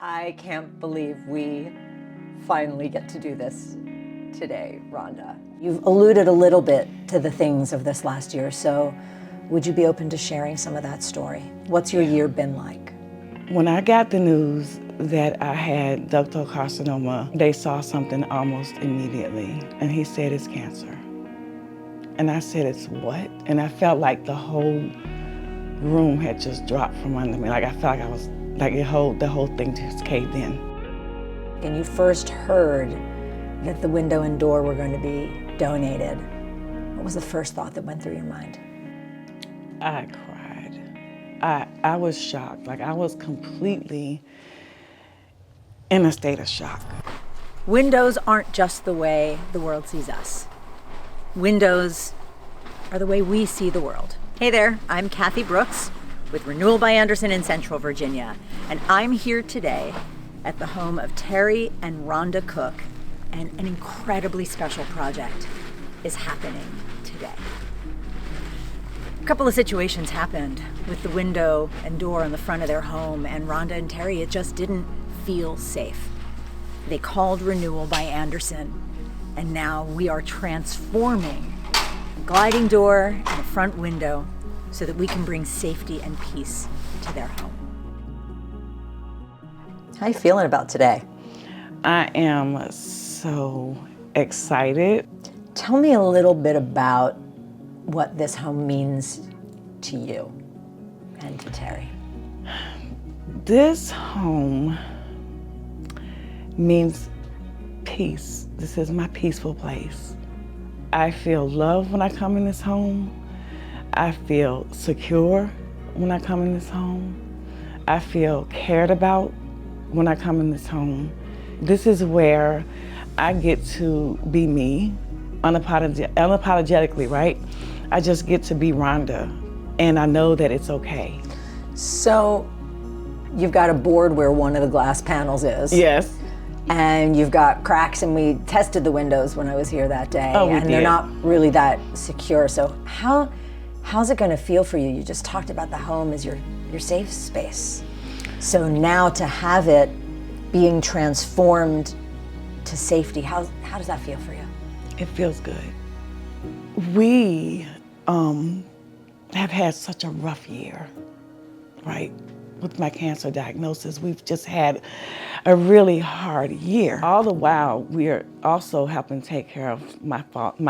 I can't believe we finally get to do this today, Rhonda. You've alluded a little bit to the things of this last year, so would you be open to sharing some of that story? What's your year been like? When I got the news that I had ductal carcinoma, they saw something almost immediately, and he said it's cancer. And I said, it's what? And I felt like the whole room had just dropped from under me. Like I felt like I was, like the whole thing just caved in. And you first heard that the window and door were going to be donated. What was the first thought that went through your mind? I cried. I was shocked. Like I was completely in a state of shock. Windows aren't just the way the world sees us. Windows are the way we see the world. Hey there, I'm Cathy Brooks with Renewal by Andersen in Central Virginia, and I'm here today at the home of Terry and Rhonda Cook, and an incredibly special project is happening today. A couple of situations happened with the window and door on the front of their home, and Rhonda and Terry, it just didn't feel safe. They called Renewal by Andersen, and now we are transforming the gliding door and the front window so that we can bring safety and peace to their home. How are you feeling about today? I am so excited. Tell me a little bit about what this home means to you and to Terry. This home means peace. This is my peaceful place. I feel love when I come in this home. I feel secure when I come in this home. I feel cared about when I come in this home. This is where I get to be me, unapologetically, right? I just get to be Rhonda, and I know that it's okay. So you've got a board where one of the glass panels is. Yes. And you've got cracks, and we tested the windows when I was here that day, and they're not really that secure. So how's it gonna feel for you? You just talked about the home as your safe space. So now to have it being transformed to safety, how does that feel for you? It feels good. We have had such a rough year, right? With my cancer diagnosis, we've just had a really hard year. All the while, we're also helping take care of my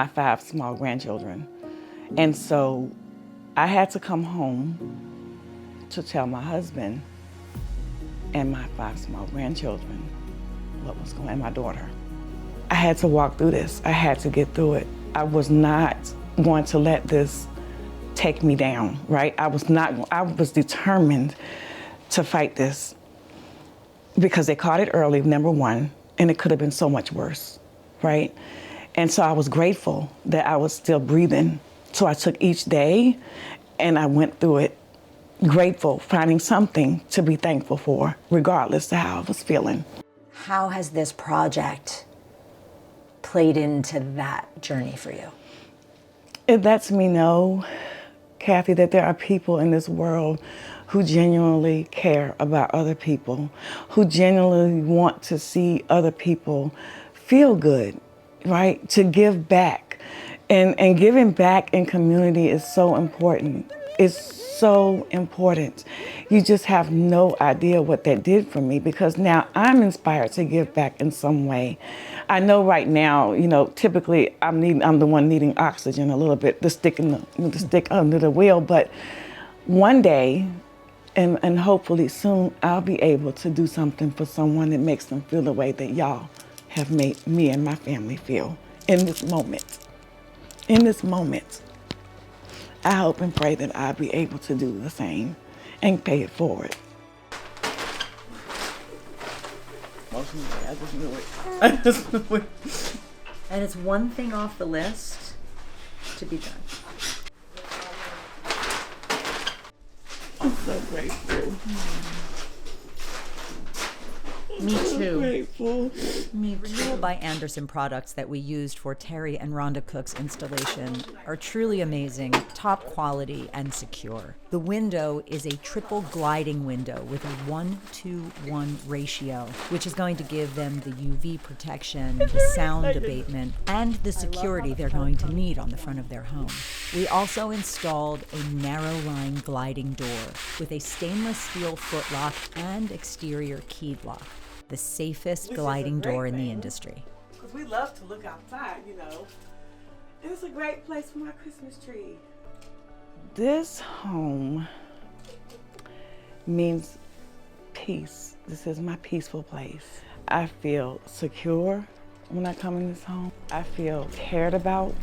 5 small grandchildren. And so I had to come home to tell my husband and my 5 small grandchildren what was going on, and my daughter. I had to walk through this. I had to get through it. I was not going to let this take me down, right? I was determined to fight this because they caught it early, number one, and it could have been so much worse, right? And so I was grateful that I was still breathing. So I took each day and I went through it, grateful, finding something to be thankful for, regardless of how I was feeling. How has this project played into that journey for you? It lets me know, Cathy, that there are people in this world who genuinely care about other people, who genuinely want to see other people feel good, right? To give back. And giving back in community is so important. It's so important. You just have no idea what that did for me, because now I'm inspired to give back in some way. I know right now, you know, typically I'm the one needing oxygen a little bit, the stick under the wheel, but one day, and hopefully soon, I'll be able to do something for someone that makes them feel the way that y'all have made me and my family feel in this moment. In this moment, I hope and pray that I'll be able to do the same and pay it forward. I just knew it. I just knew it. And it's one thing off the list to be done. I'm so grateful. Me too. Grateful. Renewal by Andersen products that we used for Terry and Rhonda Cook's installation are truly amazing, top quality, and secure. The window is a triple gliding window with a 1-to-1 ratio, which is going to give them the UV protection, the sound abatement, and the security they're going to need on the front of their home. We also installed a narrow line gliding door with a stainless steel footlock and exterior keyed lock, the safest gliding door in the industry. Because we love to look outside, you know. It's a great place for my Christmas tree. This home means peace. This is my peaceful place. I feel secure when I come in this home. I feel cared about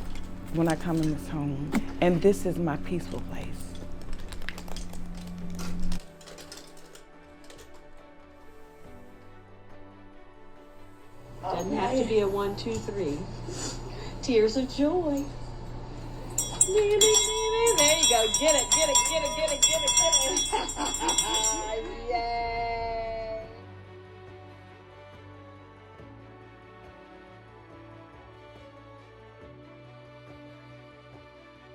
when I come in this home. And this is my peaceful place. Doesn't have to be a 1, 2, 3. Tears of joy. There you go. Get it.